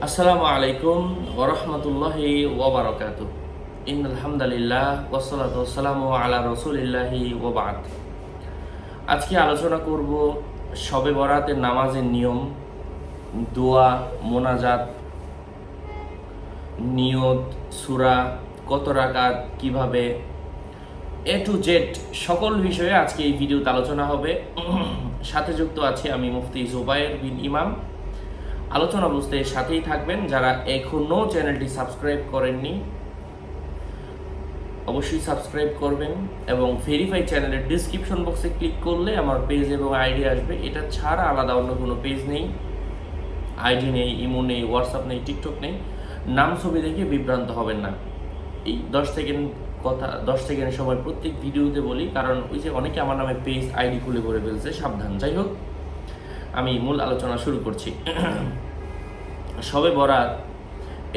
আসসালামু আলাইকুম ওয়া রাহমাতুল্লাহি ওয়া বারাকাতুহু। ইন্নাল হামদালিল্লাহ ওয়াসসালাতু ওয়াসসালামু আলা রাসূলিল্লাহি ওয়া বা'দ। আজকে আলোচনা করব শবে বরাতের নামাজের নিয়ম, দোয়া, মোনাজাত, নিয়ত, সূরা, কত রাকাত, কিভাবে, এ টু জেড সকল বিষয়ে আজকে এই ভিডিওতে আলোচনা হবে। সাথে যুক্ত আছি আমি মুফতি জুবায়ের বিন ইমাম। আলোচনা বুঝতে সাথেই থাকবেন। যারা এখনও চ্যানেলটি সাবস্ক্রাইব করেননি অবশ্যই সাবস্ক্রাইব করবেন এবং ভেরিফাই চ্যানেলের ডিসক্রিপশন বক্সে ক্লিক করলে আমার পেজ এবং আইডি আসবে। এটা ছাড়া আলাদা অন্য কোনো পেজ নেই, আইডি নেই, ইমো নেই, হোয়াটসঅ্যাপ নেই, টিকটক নেই। নাম ছবি দেখে বিভ্রান্ত হবেন না। এই 10 সেকেন্ড সময় প্রত্যেক ভিডিওতে বলি, কারণ ওই যে অনেকে আমার নামে পেজ আইডি খুলে করে ফেলছে, সাবধান। যাই হোক, আমি মূল আলোচনা শুরু করছি। শবে বরাত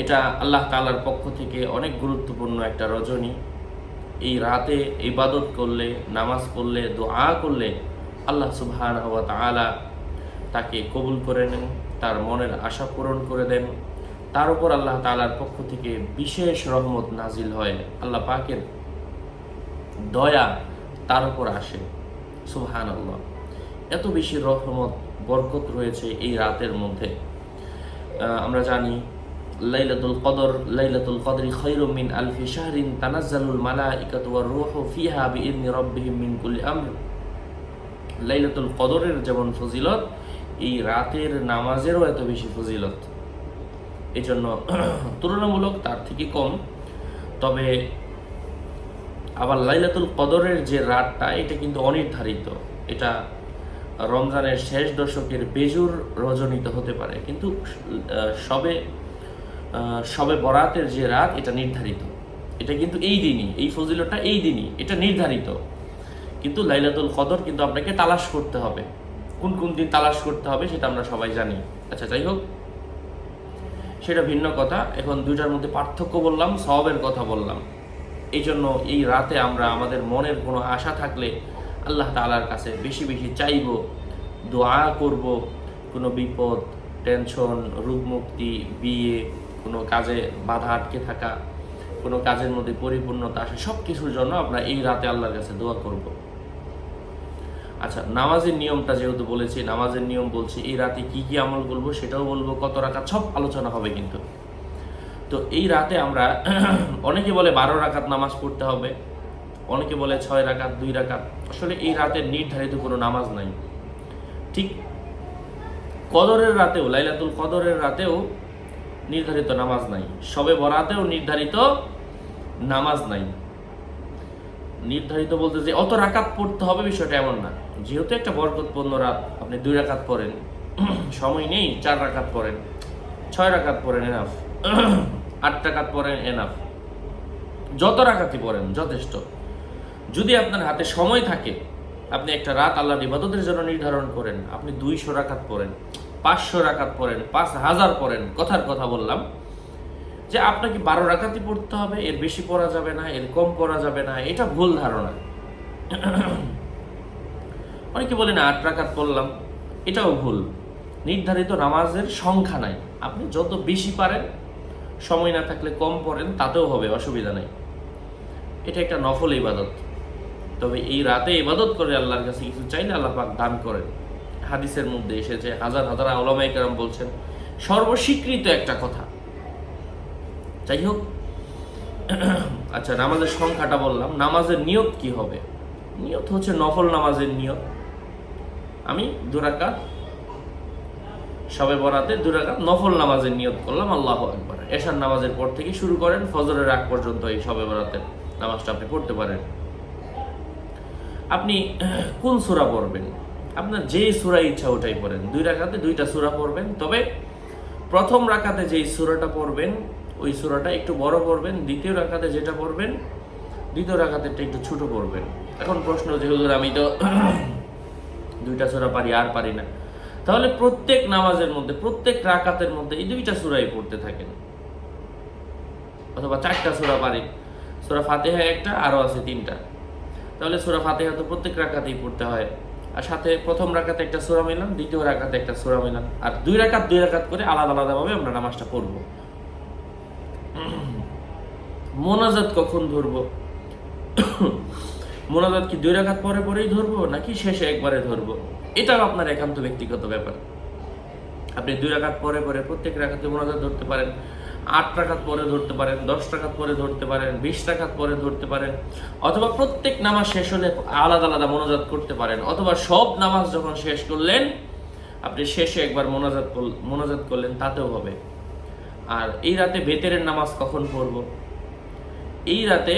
এটা আল্লাহ তাআলার পক্ষ থেকে অনেক গুরুত্বপূর্ণ একটা রজনী। এই রাতে ইবাদত করলে, নামাজ পড়লে, দোয়া করলে আল্লাহ সুবহানাহু ওয়া তাআলা তাকে কবুল করে নেন, তার মনের আশা পূরণ করে দেন। তার উপর আল্লাহ তাআলার পক্ষ থেকে বিশেষ রহমত নাজিল হয়, আল্লাহ পাকের দয়া তার উপর আসে। সুবহানাল্লাহ, এত বেশি রহমত বরকত রয়েছে এই রাতের মধ্যে। আমরা জানি লাইলাতুল কদরি খায়রুম মিন আলফি শাহরিন তানাজ্জালুল মালাইকাতু ওয়ার রূহু ফিহা বিইذনি রাব্বিহিম মিন কুল্লি আমর। লাইলাতুল কদরের যেমন ফজিলত, এই রাতের নামাজেরও এত বেশি ফজিলত। এই জন্য তুলনামূলক তার থেকে কম। তবে আবার লাইলাতুল কদরের যে রাতটা, এটা কিন্তু অনির্ধারিত। এটা রমজানের শেষ দশকের বেজুর রজনীতে হতে পারে, কিন্তু শবে বরাতের যে রাত, এটা নির্ধারিত। এটা কিন্তু এই দিনই, এই ফজিলতটা এই দিনই, এটা নির্ধারিত। কিন্তু লাইলাতুল কদর কিন্তু আপনাকে তালাশ করতে হবে। কোন কোন দিন তালাশ করতে হবে সেটা আমরা সবাই জানি। আচ্ছা, যাই হোক, সেটা ভিন্ন কথা। এখন দুইটার মধ্যে পার্থক্য বললাম, সওয়াবের কথা বললাম। এই জন্য এই রাতে আমরা আমাদের মনের কোনো আশা থাকলে আল্লাহ তাআলার কাছে বেশি বেশি চাইব, দোয়া করব। কোনো বিপদ, টেনশন, রোগ মুক্তি, বিয়ে, কোনো কাজে বাধা আটকে থাকা, কোনো কাজের মধ্যে পরিপূর্ণতা আসে, সব কিছুর জন্য আমরা এই রাতে আল্লাহর কাছে দোয়া করব। আচ্ছা, নামাজের নিয়মটা যেহেতু বলেছি, নামাজের নিয়ম বলছি, এই রাতে কি কি আমল করবো সেটাও বলবো, কত রাকাত, সব আলোচনা হবে কিন্তু। তো এই রাতে আমরা অনেকে বলে 12 রাকাত নামাজ পড়তে হবে, অনেকে বলে 6 রাকাত, 2 রাকাত। আসলে এই রাতে নির্ধারিত কোনো নামাজ নাই। ঠিক কদরের রাতেও, লাইলাতুল কদরের রাতেও নির্ধারিত নামাজ নাই, শবে বরাতেও নির্ধারিত নামাজ নাই। নির্ধারিত বলতে যে অত রাকাত পড়তে হবে বিষয়টা এমন না। যেহেতু একটা বরকতপূর্ণ রাত, আপনি 2 রাকাত পড়েন, সময় নেই 4 রাকাত পড়েন, 6 রাকাত পড়েন এনাফ, 8 রাকাত পড়েন এনাফ, যত রাকাতই পড়েন যথেষ্ট। যদি আপনার হাতে সময় থাকে, আপনি একটা রাত আল্লাহর ইবাদতের জন্য নির্ধারণ করেন, আপনি 200 রাকাত পড়েন, 500 রাকাত পড়েন, 5000 পড়েন। কথার কথা বললাম যে আপনাকে 12 রাকাতই পড়তে হবে, এর বেশি পড়া যাবে না, এর কম পড়া যাবে না, এটা ভুল ধারণা। অনেকে বলেন 8 রাকাত পড়লাম, এটাও ভুল। নির্ধারিত নামাজের সংখ্যা নাই, আপনি যত বেশি পারেন, সময় না থাকলে কম পড়েন, তাতেও হবে, অসুবিধা নেই। এটা একটা নফল ইবাদত। তবে এই রাতে ইবাদত করে আল্লাহর কাছে কিছু চাইলে আল্লাহ পাক দান করেন। হাদিসের মধ্যে এসেছে, হাজার হাজার উলামায়ে কেরাম বলছেন, সর্বস্বীকৃত একটা কথা। যাই হোক, আচ্ছা, নামাজের সংখ্যাটা বললাম। নামাজের নিয়ত কি হবে? নিয়ত হচ্ছে নফল নামাজের নিয়ত। আমি 2 রাকাত শবে বরাতে 2 রাকাত নফল নামাজের নিয়ত করলাম, আল্লাহু আকবার। এশার নামাজের পর থেকে শুরু করেন, ফজরের আগ পর্যন্ত এই শবে বরাতের নামাজটা আপনি পড়তে পারেন। আপনি কোন সূরা পড়বেন? আপনার যেই সূরা ইচ্ছা ওটাই পড়েন। 2 রাকাতে 2টা সূরা পড়বেন। তবে প্রথম রাকাতে যেই সূরাটা পড়বেন, ওই সূরাটা একটু বড় পড়বেন। দ্বিতীয় রাকাতে যেটা পড়বেন, দ্বিতীয় রাকাতেরটা একটু ছোট পড়বেন। এখন প্রশ্ন যে, হুজুর আমি তো 2টা সূরা পারি, আর পারি না। তাহলে প্রত্যেক নামাজের মধ্যে, প্রত্যেক রাকাতের মধ্যে এই 2টা সূরাই পড়তে থাকেন। অথবা 4টা সূরা পারি, সূরা ফাতিহা একটা, আরও আছে 3টা। তাহলে সূরা ফাতিহা তো প্রত্যেক রাকাতেই পড়তে হয়, আর সাথে প্রথম রাকাতে একটা সূরা মিলান, দ্বিতীয় রাকাতে একটা সূরা মিলান, আর দুই রাকাত করে আলাদা আলাদাভাবে আমরা নামাজটা পড়বো। মোনাজাত কখন ধরবো? মোনাজাত কি 2 রাকাত পরে পরেই ধরবো নাকি শেষে একবারে ধরবো? এটাও আপনার একান্ত ব্যক্তিগত ব্যাপার। আপনি 2 রাকাত পরে পরে প্রত্যেক রাকাতে মোনাজাত ধরতে পারেন, 8 রাকাত পরে ধরতে পারেন, 10 রাকাত পরে ধরতে পারেন, 20 রাকাত পরে ধরতে পারেন, অথবা প্রত্যেক নামাজ শেষ হলে আলাদা আলাদা মোনাজাত করতে পারেন, অথবা সব নামাজ যখন শেষ করলেন আপনি শেষে একবার মোনাজাত করলেন, তাতেও হবে। আর এই রাতে বেতেরের নামাজ কখন পড়ব? এই রাতে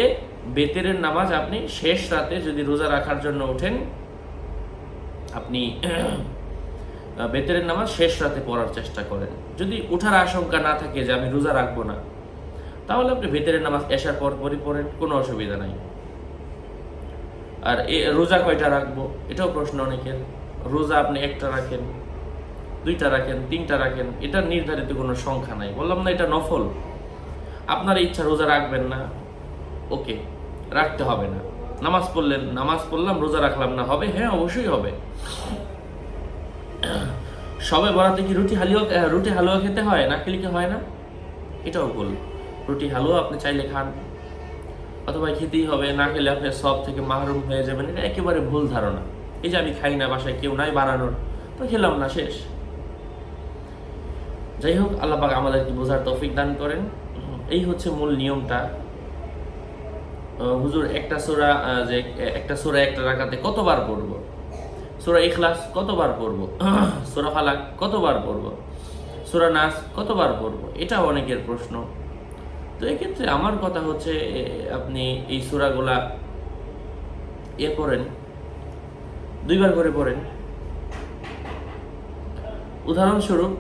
বেতেরের নামাজ আপনি শেষ রাতে যদি রোজা রাখার জন্য ওঠেন, আপনি বেতেরের নামাজ শেষ রাতে পড়ার চেষ্টা করেন। যদি ওঠার আশঙ্কা না থাকে যে আমি রোজা রাখবো না, তাহলে আপনি বেতেরের নামাজ এশার পরপরই পড়েন, কোনো অসুবিধা নাই। আর রোজা কয়টা রাখবো এটাও প্রশ্ন অনেকের। রোজা আপনি 1টা রাখেন, 2টা রাখেন, 3টা রাখেন, এটা নির্ধারিত কোনো সংখ্যা নাই। বললাম না এটা নফল, আপনার ইচ্ছা রোজা রাখবেন না, ওকে, রাখতে হবে না। নামাজ পড়লাম, রোজা রাখলাম না, হবে? হ্যাঁ, অবশ্যই হবে। সবে বরাতে কি রুটি হালুয়া খেতে হয়? না খেলে কি হয় না? এটাও ভুল। রুটি হালুয়া আপনি চাইলে খান, অথবা খেতেই হবে, না খেলে আপনি সব থেকে মাহরুম হয়ে যাবেন, এটা একেবারে ভুল ধারণা। এই যে আমি খাই না, বাসায় কেউ নাই বানানোর, তো খেলাম না, শেষ। যাই হোক, আল্লাহ পাক আমাদেরকে বোঝার তৌফিক দান করেন। এই হচ্ছে মূল নিয়মটা। হুজুর একটা সূরা একটা রাকাতে কতবার পড়ব? সূরা ইখলাস কতবার পড়ব? সূরা ফালাক কতবার পড়ব? সূরা নাস কতবার পড়ব? এটা অনেকের প্রশ্ন। তো এক্ষেত্রে আমার কথা হচ্ছে, আপনি এই সূরাগুলা পড়েন, 2বার করে পড়েন। উদাহরণস্বরূপ,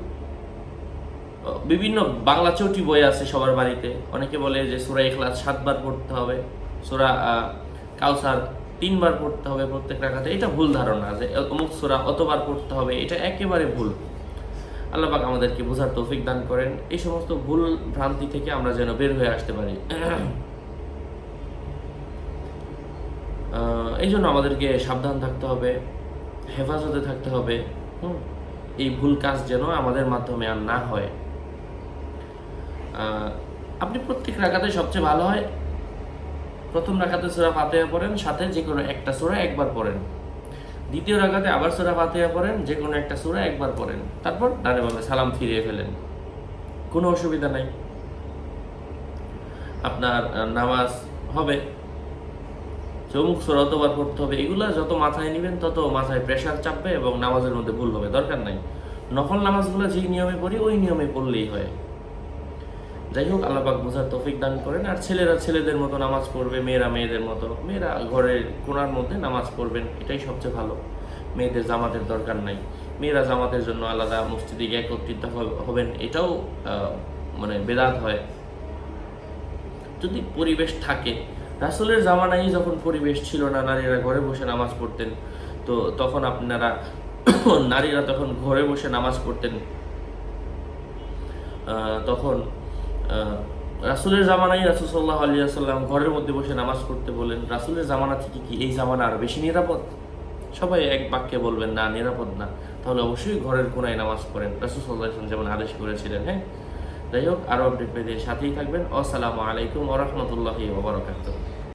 বিভিন্ন বাংলা চটি বই আছে সবার বাড়িতে। অনেকে বলে যে সূরা ইখলাস 7 বার পড়তে হবে, সূরা কাউসার 3 বার পড়তে হবে প্রত্যেক রাকাতে। এটা ভুল ধারণা যে অমুক সূরা অতবার পড়তে হবে, এটা একেবারে ভুল। আল্লাহ পাক আমাদেরকে বোঝার তৌফিক দান করেন। এই সমস্ত ভুল ভ্রান্তি থেকে আমরা যেন বের হয়ে আসতে পারি। এই জন্য আমাদেরকে সাবধান থাকতে হবে, হেফাজতে থাকতে হবে। এই ভুল কাজ যেন আমাদের মাধ্যমে আর না হয়। আপনি প্রত্যেক রাকাতে সবচেয়ে ভালো হয় প্রথম রাকাতে সূরা ফাতিহা পড়েন, সাথে যে কোনো একটা সূরা একবার পড়েন। দ্বিতীয় রাকাতে আবার সূরা ফাতিহা পড়েন, যে কোনো একটা সূরা একবার পড়েন, তারপর ডানে বামে সালাম ফিরিয়ে ফেলেন, কোনো অসুবিধা নাই। আপনার নামাজ হবে। চমুক সূরা অতবার পড়তে হবে, এগুলা যত মাথায় নেবেন তত মাথায় প্রেশার চাপবে এবং নামাজের মধ্যে ভুল হবে। দরকার নাই, নফল নামাজগুলো যেই নিয়মে পড়ি ওই নিয়মে পড়লেই হয়। যাই হোক, আল্লাহ পাক বোঝার তৌফিক দান করেন। আর ছেলেরা ছেলেদের মতো নামাজ পড়বে, মেয়েরা মেয়েদের মতো। মেয়েরা ঘরের কোণার মধ্যে নামাজ পড়বেন, এটাই সবচেয়ে ভালো। মেয়েদের জামাতের দরকার নাই। মেয়েরা জামাতের জন্য আলাদা মসজিদে গিয়ে একত্রিত হবেন, এটাও মানে বেদাত হয়। যদি পরিবেশ থাকে, রাসূলের জামানায় যখন পরিবেশ ছিল না, নারীরা ঘরে বসে নামাজ পড়তেন, তো তখন নারীরা তখন ঘরে বসে নামাজ পড়তেন। তখন রাসূলের জামানায় রাসূল সাল্লাল্লাহু আলাইহি ওয়াসাল্লাম ঘরের মধ্যে বসে নামাজ পড়তে বলেন। রাসূলের জামানা থেকে কি এই জামানা আরো বেশি নিরাপদ? সবাই এক বাক্যে বলবেন না, নিরাপদ না। তাহলে অবশ্যই ঘরের কোনায় নামাজ পড়েন, রাসূল সাল্লাল্লাহু আলাইহি ওয়াসাল্লাম যেমন আদেশ করেছিলেন। হ্যাঁ, যাই হোক, আরো আপডেট পেতে সাথেই থাকবেন। আসসালামু আলাইকুম ওয়া রাহমাতুল্লাহি ওয়া বারাকাতুহু।